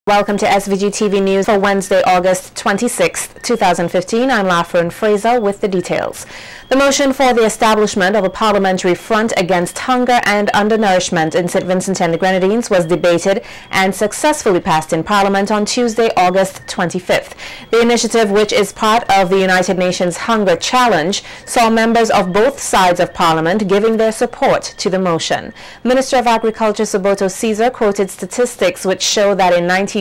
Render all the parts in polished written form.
Welcome to SVG-TV News for Wednesday, August 26, 2015. I'm Lafren Fraser with the details. The motion for the establishment of a parliamentary front against hunger and undernourishment in St. Vincent and the Grenadines was debated and successfully passed in Parliament on Tuesday, August 25th. The initiative, which is part of the United Nations Hunger Challenge, saw members of both sides of Parliament giving their support to the motion. Minister of Agriculture Soboto Caesar quoted statistics which show that in 1990,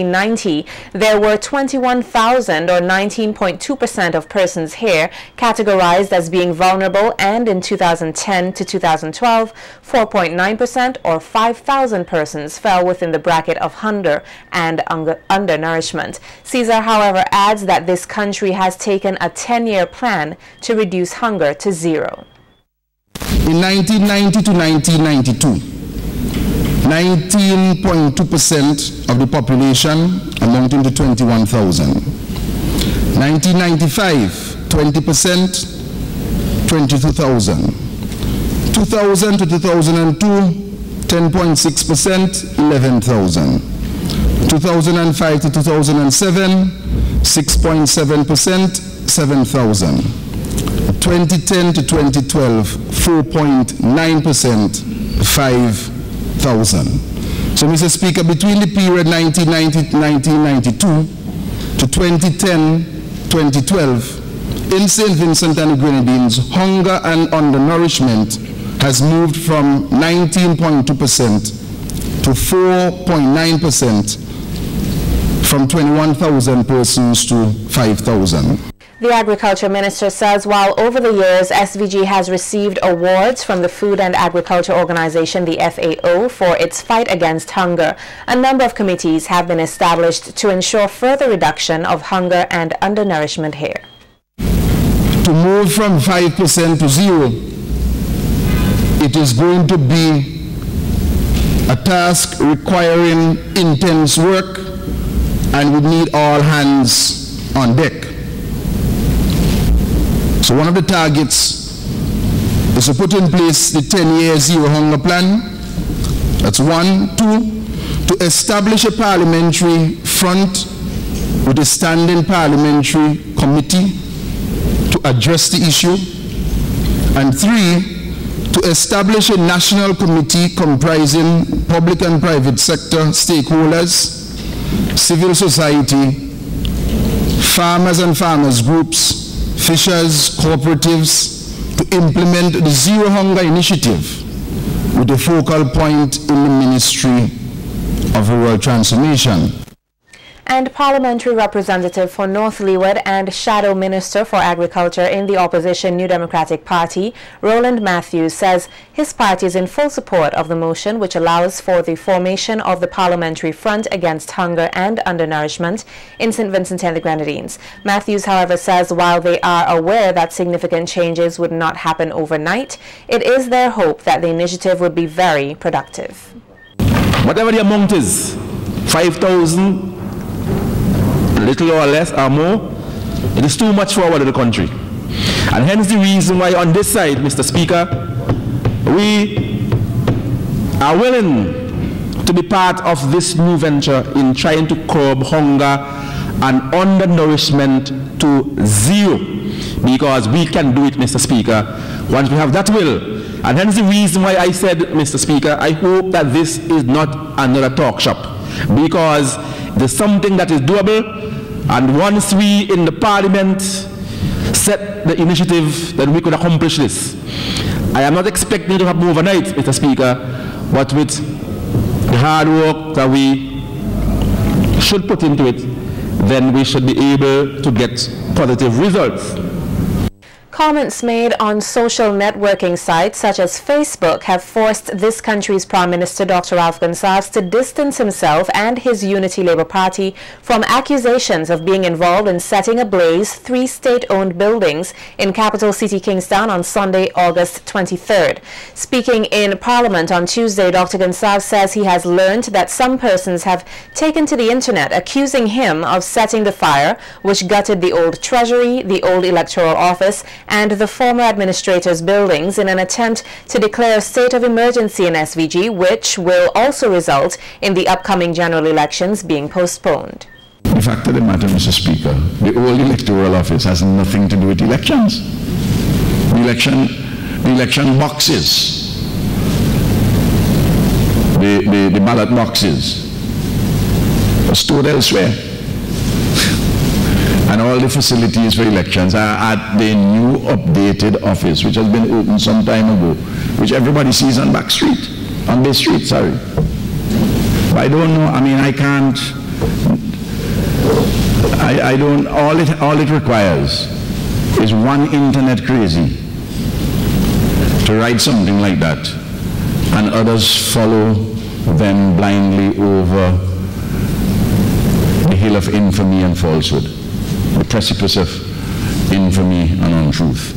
there were 21,000 or 19.2% of persons here categorized as being vulnerable, and in 2010 to 2012, 4.9% or 5,000 persons fell within the bracket of hunger and undernourishment. Caesar, however, adds that this country has taken a 10-year plan to reduce hunger to zero. In 1990 to 1992, 19.2% of the population, amounting to 21,000. 1995, 20%, 22,000. 2000 to 2002, 10.6%, 11,000. 2005 to 2007, 6.7%, 7,000. 2010 to 2012, 4.9%, 5,000. So, Mr. Speaker, between the period 1990 to 1992 to 2010-2012, in St. Vincent and the Grenadines, hunger and undernourishment has moved from 19.2% to 4.9%, from 21,000 persons to 5,000. The Agriculture Minister says while over the years SVG has received awards from the Food and Agriculture Organization, the FAO, for its fight against hunger, a number of committees have been established to ensure further reduction of hunger and undernourishment here. To move from 5% to zero, it is going to be a task requiring intense work and would need all hands on deck. So one of the targets is to put in place the 10-year zero hunger plan. That's one. Two, to establish a parliamentary front with a standing parliamentary committee to address the issue. And three, to establish a national committee comprising public and private sector stakeholders, civil society, farmers and farmers groups, fishers, cooperatives, to implement the Zero Hunger Initiative with a focal point in the Ministry of Rural Transformation. And Parliamentary Representative for North Leeward and Shadow Minister for Agriculture in the opposition New Democratic Party, Roland Matthews, says his party is in full support of the motion which allows for the formation of the Parliamentary Front Against Hunger and Undernourishment in St. Vincent and the Grenadines. Matthews, however, says while they are aware that significant changes would not happen overnight, it is their hope that the initiative would be very productive. Whatever the amount is, 5,000, little or less or more, it is too much for our little country. And hence the reason why on this side, Mr. Speaker, we are willing to be part of this new venture in trying to curb hunger and undernourishment to zero, because we can do it, Mr. Speaker, once we have that will. And hence the reason why I said, Mr. Speaker, I hope that this is not another talk shop, because there's something that is doable, and once we in the Parliament set the initiative, then we could accomplish this. I am not expecting to happen overnight, Mr. Speaker, but with the hard work that we should put into it, then we should be able to get positive results. Comments made on social networking sites such as Facebook have forced this country's Prime Minister Dr. Ralph Gonsalves to distance himself and his Unity Labour Party from accusations of being involved in setting ablaze 3 state-owned buildings in capital city Kingstown on Sunday, August 23rd. Speaking in Parliament on Tuesday, Dr. Gonsalves says he has learned that some persons have taken to the internet accusing him of setting the fire, which gutted the old Treasury, the old Electoral Office, and the former administrator's buildings in an attempt to declare a state of emergency in SVG, which will also result in the upcoming general elections being postponed. The fact of the matter, Mr. Speaker, the old electoral office has nothing to do with elections. The election boxes, the ballot boxes are stored elsewhere. And all the facilities for elections are at the new updated office, which has been opened some time ago, which everybody sees on Bay Street, sorry. I don't know, I mean, I can't, I don't, all it requires is one internet crazy to write something like that, and others follow them blindly over the hill of infamy and falsehood, the precipice of infamy and untruth.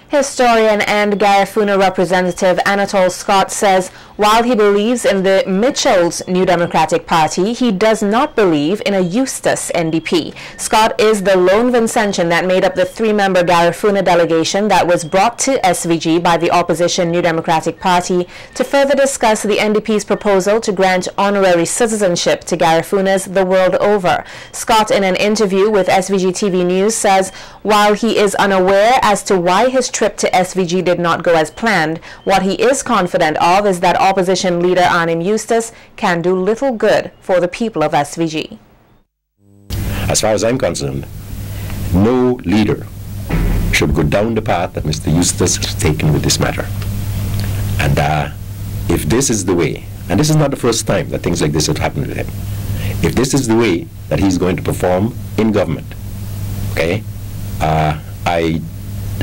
Historian and Garifuna representative Anatole Scott says while he believes in the Mitchell's New Democratic Party, he does not believe in a Eustace NDP. Scott is the lone Vincentian that made up the three-member Garifuna delegation that was brought to SVG by the opposition New Democratic Party to further discuss the NDP's proposal to grant honorary citizenship to Garifunas the world over. Scott, in an interview with SVG-TV News, says while he is unaware as to why his trip to SVG did not go as planned, what he is confident of is that opposition leader Arnim Eustace can do little good for the people of SVG. As far as I'm concerned, no leader should go down the path that Mr. Eustace has taken with this matter. And if this is the way, and this is not the first time that things like this have happened with him, if this is the way that he's going to perform in government, okay, I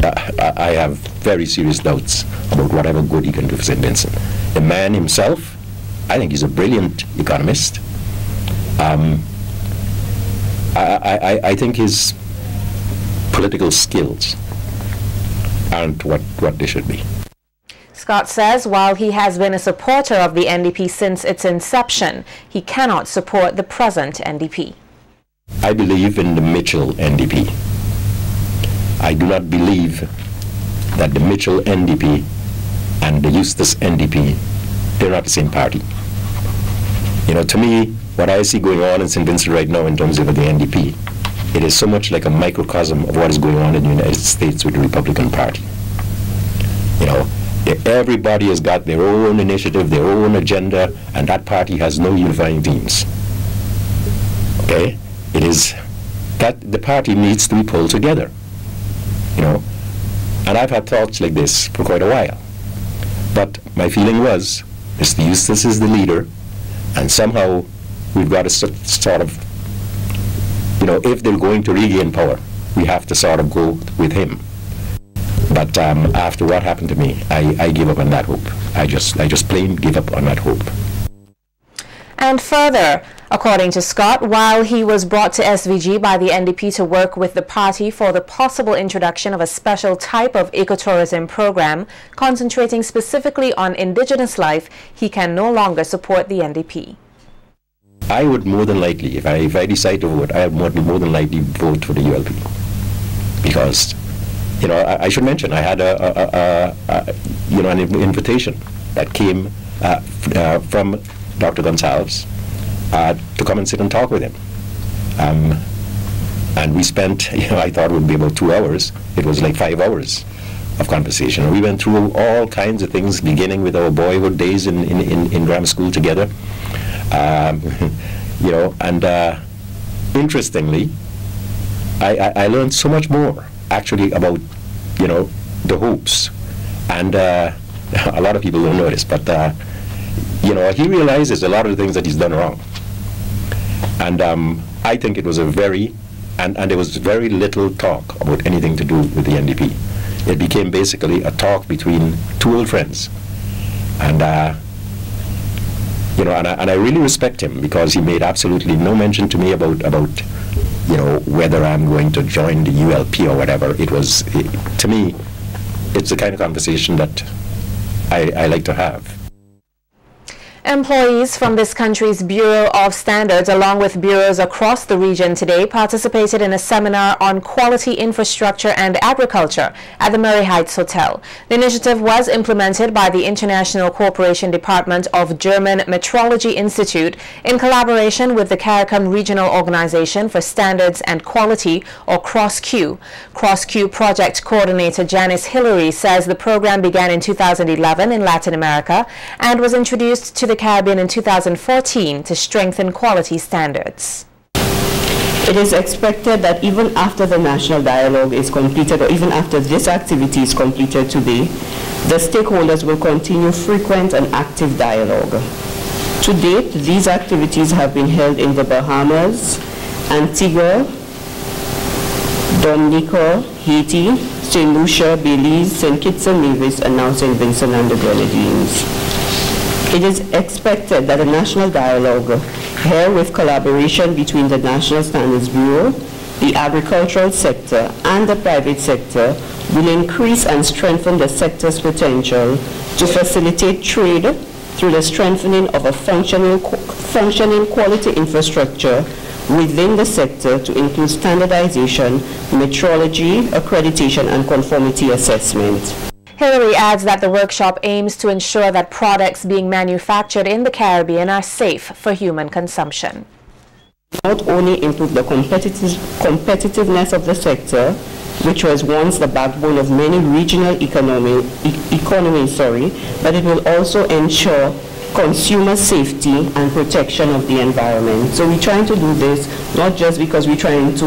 have very serious doubts about whatever good he can do for St. Vincent. The man himself, I think he's a brilliant economist. I think his political skills aren't what they should be. Scott says while he has been a supporter of the NDP since its inception, he cannot support the present NDP. I believe in the Mitchell NDP. I do not believe that the Mitchell NDP and the Eustace NDP, they're not the same party. You know, to me, what I see going on in St. Vincent right now in terms of the NDP, it is so much like a microcosm of what is going on in the United States with the Republican Party. You know, everybody has got their own initiative, their own agenda, and that party has no unifying themes. Okay? It is that the party needs to be pulled together. You know, and I've had thoughts like this for quite a while. But my feeling was, Mr. Eustace is the leader, and somehow we've got to sort of, you know, if they're going to regain power, we have to sort of go with him. But after what happened to me, I give up on that hope. I just plain give up on that hope. And further, according to Scott, while he was brought to SVG by the NDP to work with the party for the possible introduction of a special type of ecotourism program concentrating specifically on indigenous life, he can no longer support the NDP. I would more than likely, if I decide to vote, I would more than likely vote for the ULP. Because, you know, I should mention, I had you know, an invitation that came from Dr. Gonsalves to come and sit and talk with him. And we spent, you know, I thought it would be about 2 hours. It was like 5 hours of conversation. We went through all kinds of things, beginning with our boyhood days in grammar school together. You know, and interestingly, I learned so much more, actually, about, you know, the hopes. And a lot of people don't know this, but you know, he realizes a lot of the things that he's done wrong. And I think it was a very, and there was very little talk about anything to do with the NDP. It became basically a talk between two old friends. And, you know, and I really respect him because he made absolutely no mention to me about you know, whether I'm going to join the ULP or whatever. It was, to me, it's the kind of conversation that I like to have. Employees from this country's Bureau of Standards, along with bureaus across the region today, participated in a seminar on quality infrastructure and agriculture at the Murray Heights Hotel. The initiative was implemented by the International Cooperation Department of German Metrology Institute in collaboration with the CARICOM Regional Organization for Standards and Quality, or CROSS-Q. CROSS-Q project coordinator Janice Hillary says the program began in 2011 in Latin America and was introduced to the Caribbean in 2014 to strengthen quality standards. It is expected that even after the national dialogue is completed, or even after this activity is completed today, the stakeholders will continue frequent and active dialogue. To date, these activities have been held in the Bahamas, Antigua, Dominica, Haiti, St. Lucia, Belize, St. Kitts and Nevis, and now St. Vincent and the Grenadines. It is expected that a national dialogue here with collaboration between the National Standards Bureau, the agricultural sector, and the private sector will increase and strengthen the sector's potential to facilitate trade through the strengthening of a functioning quality infrastructure within the sector to include standardization, metrology, accreditation, and conformity assessment. Hillary adds that the workshop aims to ensure that products being manufactured in the Caribbean are safe for human consumption. Not only improve the competitiveness of the sector, which was once the backbone of many regional economies, but it will also ensure consumer safety and protection of the environment. So we're trying to do this not just because we're trying to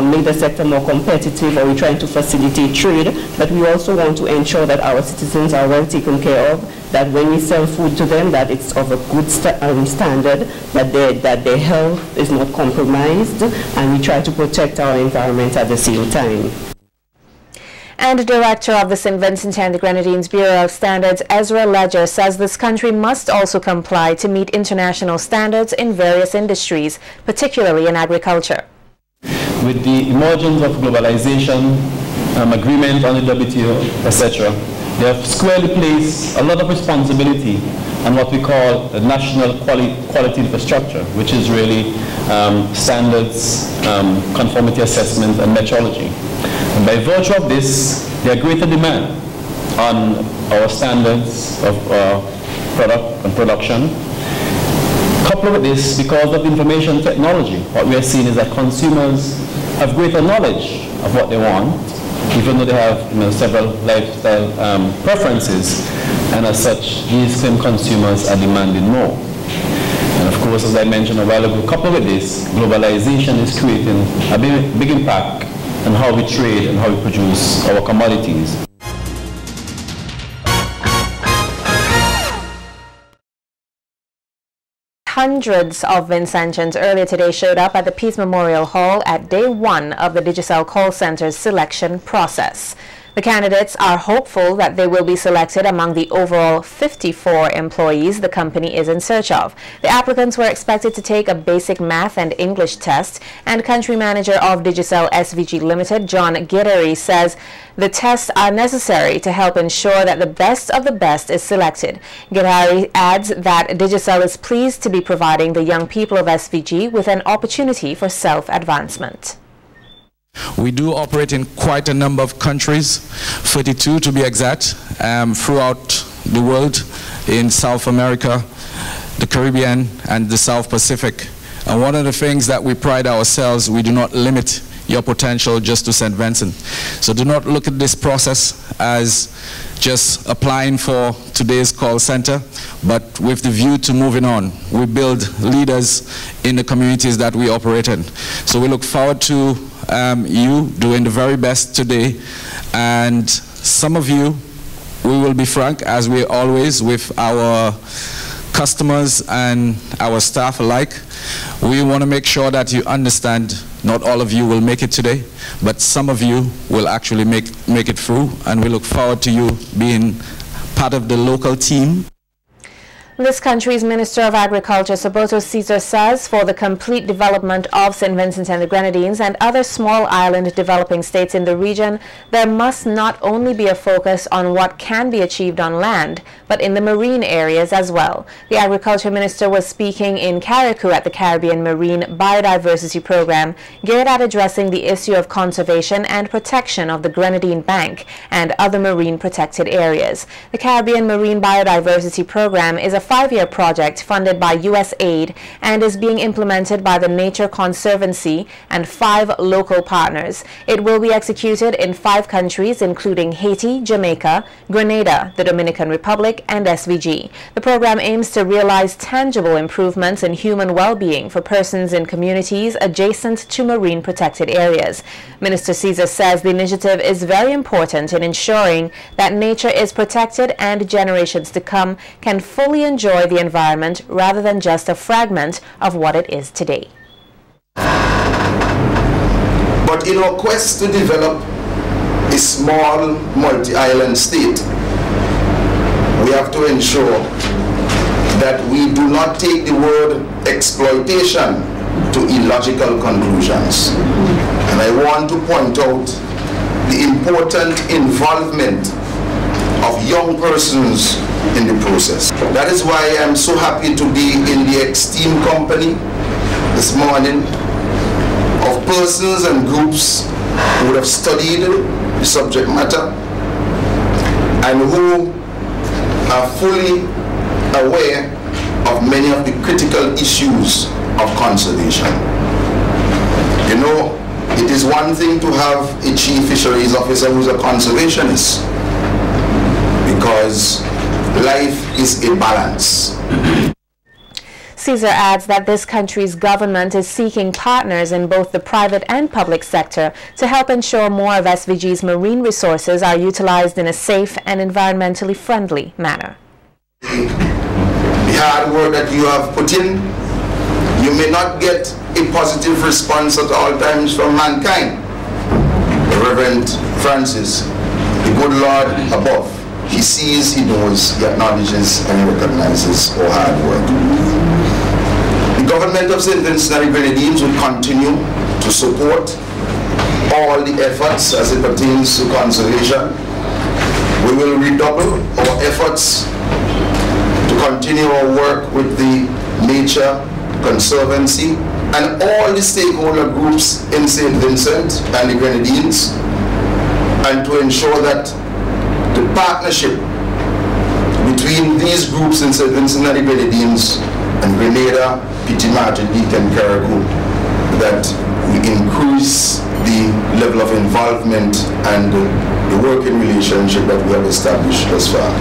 make the sector more competitive or we're trying to facilitate trade, but we also want to ensure that our citizens are well taken care of, that when we sell food to them, that it's of a good standard, that their health is not compromised, and we try to protect our environment at the same time. And Director of the St. Vincent and the Grenadines Bureau of Standards, Ezra Ledger, says this country must also comply to meet international standards in various industries, particularly in agriculture. With the emergence of globalization, agreement on the WTO, etc., they have squarely placed a lot of responsibility on what we call the national quality infrastructure, which is really standards, conformity assessment, and metrology. And by virtue of this, there are greater demand on our standards of product and production. Coupled with this, because of information technology, what we are seeing is that consumers have greater knowledge of what they want, even though they have several lifestyle preferences, and as such, these same consumers are demanding more. And of course, as I mentioned a while ago, coupled with this, globalization is creating a big impact on how we trade and how we produce our commodities. Hundreds of Vincentians earlier today showed up at the Peace Memorial Hall at day one of the Digicel call center's selection process. The candidates are hopeful that they will be selected among the overall 54 employees the company is in search of. The applicants were expected to take a basic math and English test, and country manager of Digicel SVG Limited, John Gittery, says the tests are necessary to help ensure that the best of the best is selected. Gittery adds that Digicel is pleased to be providing the young people of SVG with an opportunity for self-advancement. We do operate in quite a number of countries, 32 to be exact, throughout the world, in South America, the Caribbean, and the South Pacific. And one of the things that we pride ourselves, we do not limit your potential just to St. Vincent. So do not look at this process as just applying for today's call center, but with the view to moving on. We build leaders in the communities that we operate in. So we look forward to you doing the very best today, and some of you, we will be frank, as we always with our customers and our staff alike. We want to make sure that you understand not all of you will make it today, but some of you will actually make it through, and we look forward to you being part of the local team. This country's Minister of Agriculture, Soboto Caesar, says for the complete development of St. Vincent and the Grenadines and other small island developing states in the region, there must not only be a focus on what can be achieved on land, but in the marine areas as well. The Agriculture Minister was speaking in Carriacou at the Caribbean Marine Biodiversity Program, geared at addressing the issue of conservation and protection of the Grenadine Bank and other marine protected areas. The Caribbean Marine Biodiversity Program is a 5-year project funded by U.S. aid and is being implemented by the Nature Conservancy and 5 local partners. It will be executed in 5 countries, including Haiti, Jamaica, Grenada, the Dominican Republic, and SVG. The program aims to realize tangible improvements in human well-being for persons in communities adjacent to marine protected areas. Minister Caesar says the initiative is very important in ensuring that nature is protected and generations to come can fully enjoy the environment rather than just a fragment of what it is today. But in our quest to develop a small multi-island state, we have to ensure that we do not take the word exploitation to illogical conclusions. And I want to point out the important involvement of young persons in the process. That is why I am so happy to be in the esteemed company this morning of persons and groups who have studied the subject matter and who are fully aware of many of the critical issues of conservation. You know, it is one thing to have a chief fisheries officer who's a conservationist, because life is a balance. Caesar adds that this country's government is seeking partners in both the private and public sector to help ensure more of SVG's marine resources are utilized in a safe and environmentally friendly manner. The hard work that you have put in, you may not get a positive response at all times from mankind. The Reverend Francis, the good Lord above, he sees, he knows, he acknowledges, and he recognizes our hard work. The government of St. Vincent and the Grenadines will continue to support all the efforts as it pertains to conservation. We will redouble our efforts to continue our work with the Nature Conservancy and all the stakeholder groups in St. Vincent and the Grenadines, and to ensure that the partnership between these groups in St. Vincent and the Grenadines and Grenada, Petit Martinique and Carriacou, that we increase the level of involvement and the working relationship that we have established thus far.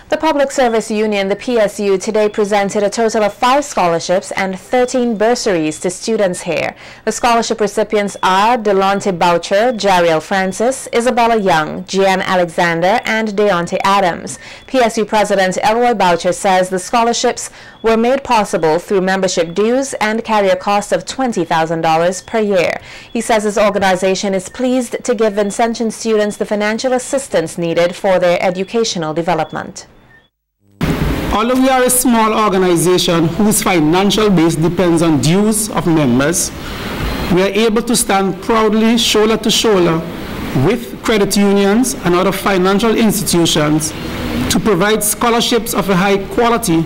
The Public Service Union, the PSU, today presented a total of 5 scholarships and 13 bursaries to students here. The scholarship recipients are Delonte Boucher, Jariel Francis, Isabella Young, Gian Alexander, and Deonte Adams. PSU President Elroy Boucher says the scholarships were made possible through membership dues and carry a cost of $20,000 per year. He says his organization is pleased to give Vincentian students the financial assistance needed for their educational development. Although we are a small organization whose financial base depends on dues of members, we are able to stand proudly shoulder to shoulder with credit unions and other financial institutions to provide scholarships of a high quality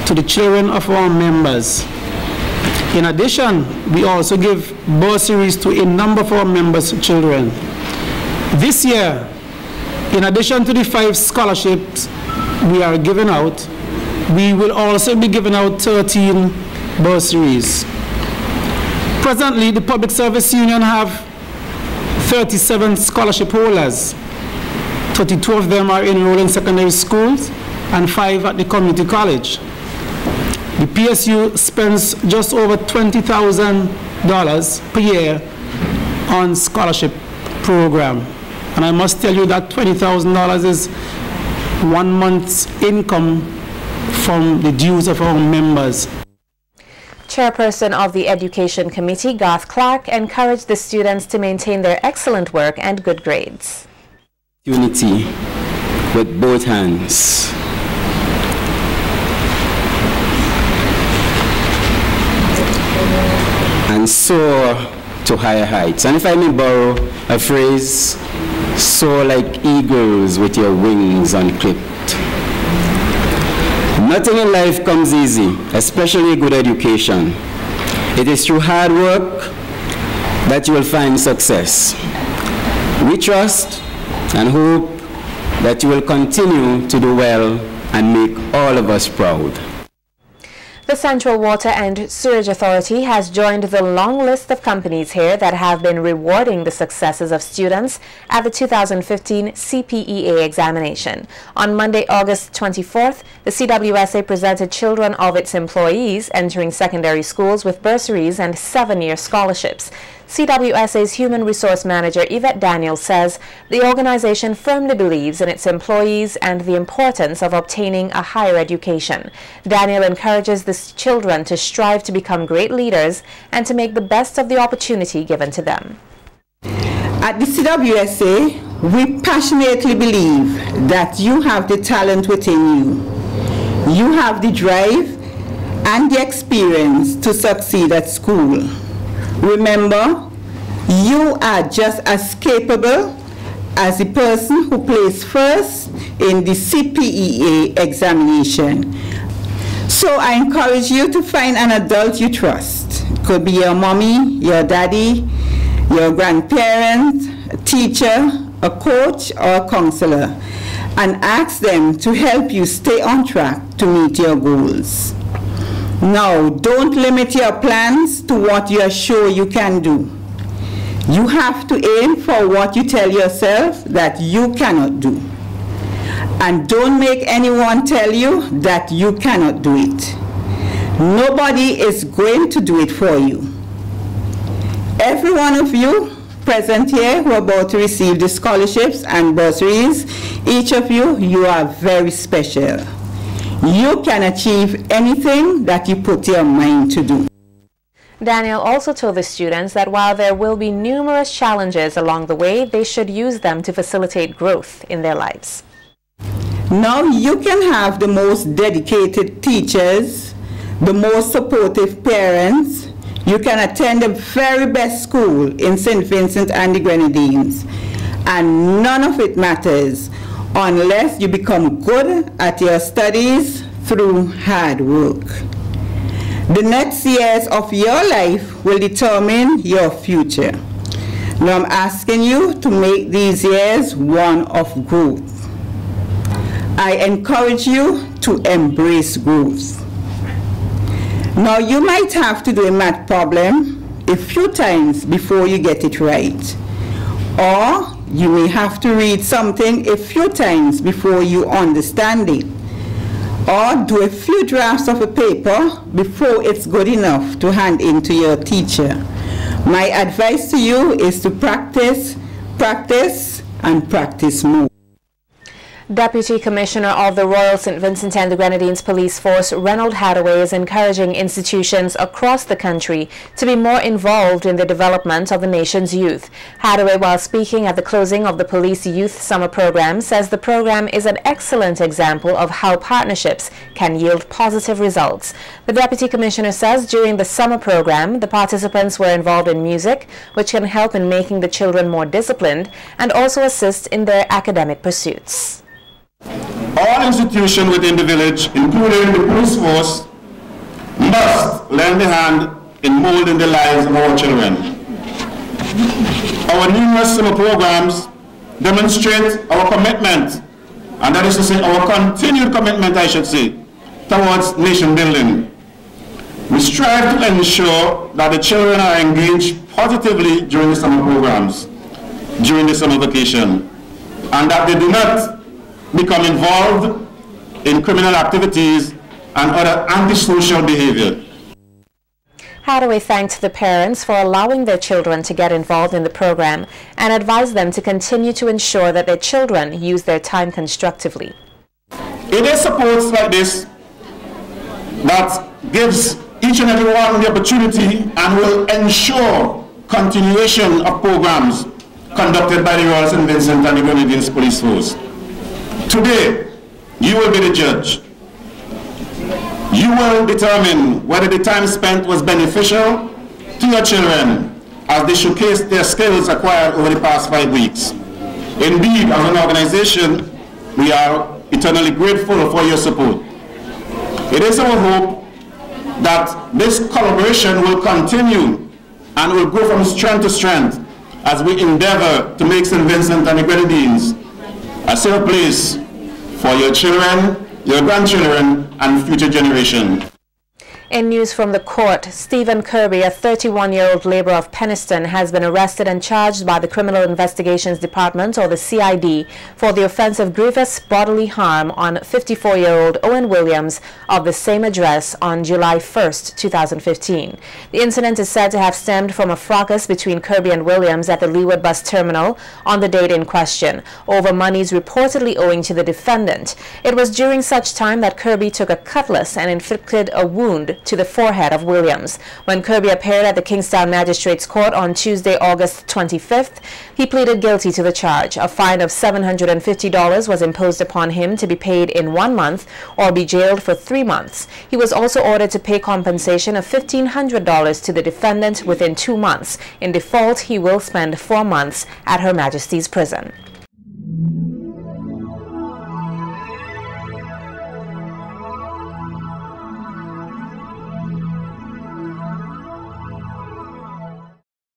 to the children of our members. In addition, we also give bursaries to a number of our members' children. This year, in addition to the 5 scholarships we are giving out, we will also be giving out 13 bursaries. Presently, the Public Service Union have 37 scholarship holders. 32 of them are enrolled in secondary schools and 5 at the community college. The PSU spends just over $20,000 per year on scholarship program. And I must tell you that $20,000 is 1 month's income from the dues of our members. Chairperson of the Education Committee, Garth Clark, encouraged the students to maintain their excellent work and good grades. Unity with both hands. and soar to higher heights. And if I may borrow a phrase, soar like eagles with your wings unclipped. Nothing in life comes easy, especially good education. It is through hard work that you will find success. We trust and hope that you will continue to do well and make all of us proud. The Central Water and Sewerage Authority has joined the long list of companies here that have been rewarding the successes of students at the 2015 CPEA examination. On Monday, August 24th, the CWSA presented children of its employees entering secondary schools with bursaries and 7-year scholarships. CWSA's Human Resource Manager Yvette Daniel says the organization firmly believes in its employees and the importance of obtaining a higher education. Daniel encourages the children to strive to become great leaders and to make the best of the opportunity given to them. At the CWSA, we passionately believe that you have the talent within you. You have the drive and the experience to succeed at school. Remember, you are just as capable as the person who placed first in the CPEA examination. So I encourage you to find an adult you trust. It could be your mommy, your daddy, your grandparent, a teacher, a coach, or a counselor, and ask them to help you stay on track to meet your goals. Now, don't limit your plans to what you are sure you can do. You have to aim for what you tell yourself that you cannot do. And don't make anyone tell you that you cannot do it. Nobody is going to do it for you. Every one of you present here who are about to receive the scholarships and bursaries, each of you, you are very special. You can achieve anything that you put your mind to do. Daniel also told the students that while there will be numerous challenges along the way, they should use them to facilitate growth in their lives. Now you can have the most dedicated teachers, the most supportive parents. You can attend the very best school in St. Vincent and the Grenadines, and none of it matters unless you become good at your studies through hard work. The next years of your life will determine your future. Now I'm asking you to make these years one of growth. I encourage you to embrace growth. Now you might have to do a math problem a few times before you get it right. Or you may have to read something a few times before you understand it. Or do a few drafts of a paper before it's good enough to hand in to your teacher. My advice to you is to practice, practice, and practice more. Deputy Commissioner of the Royal St. Vincent and the Grenadines Police Force, Reynold Hathaway, is encouraging institutions across the country to be more involved in the development of the nation's youth. Hathaway, while speaking at the closing of the Police Youth Summer Program, says the program is an excellent example of how partnerships can yield positive results. The Deputy Commissioner says during the summer program, the participants were involved in music, which can help in making the children more disciplined and also assist in their academic pursuits. All institutions within the village, including the police force, must lend a hand in molding the lives of our children. Our numerous summer programs demonstrate our commitment, and that is to say our continued commitment, I should say, towards nation building. We strive to ensure that the children are engaged positively during the summer programs, during the summer vacation, and that they do not become involved in criminal activities and other antisocial behavior. Hathaway thanked the parents for allowing their children to get involved in the program and advised them to continue to ensure that their children use their time constructively. It is supports like this that gives each and every one the opportunity and will ensure continuation of programs conducted by the Royal St. Vincent and the Grenadines Police Force. Today, you will be the judge. You will determine whether the time spent was beneficial to to your children as they showcase their skills acquired over the past 5 weeks. Indeed, as an organization, we are eternally grateful for your support. It is our hope that this collaboration will continue and will go from strength to strength as we endeavor to make St. Vincent and the Grenadines a safe place for your children, your grandchildren, and future generations. In news from the court, Stephen Kirby, a 31-year-old laborer of Penniston, has been arrested and charged by the Criminal Investigations Department, or the CID, for the offense of grievous bodily harm on 54-year-old Owen Williams of the same address on July 1st, 2015. The incident is said to have stemmed from a fracas between Kirby and Williams at the Leeward bus terminal on the date in question, over monies reportedly owing to the defendant. It was during such time that Kirby took a cutlass and inflicted a wound to the forehead of Williams. When Kirby appeared at the Kingstown Magistrates Court on Tuesday, August 25th, he pleaded guilty to the charge. A fine of $750 was imposed upon him to be paid in 1 month or be jailed for 3 months. He was also ordered to pay compensation of $1,500 to the defendant within 2 months. In default, he will spend 4 months at Her Majesty's prison.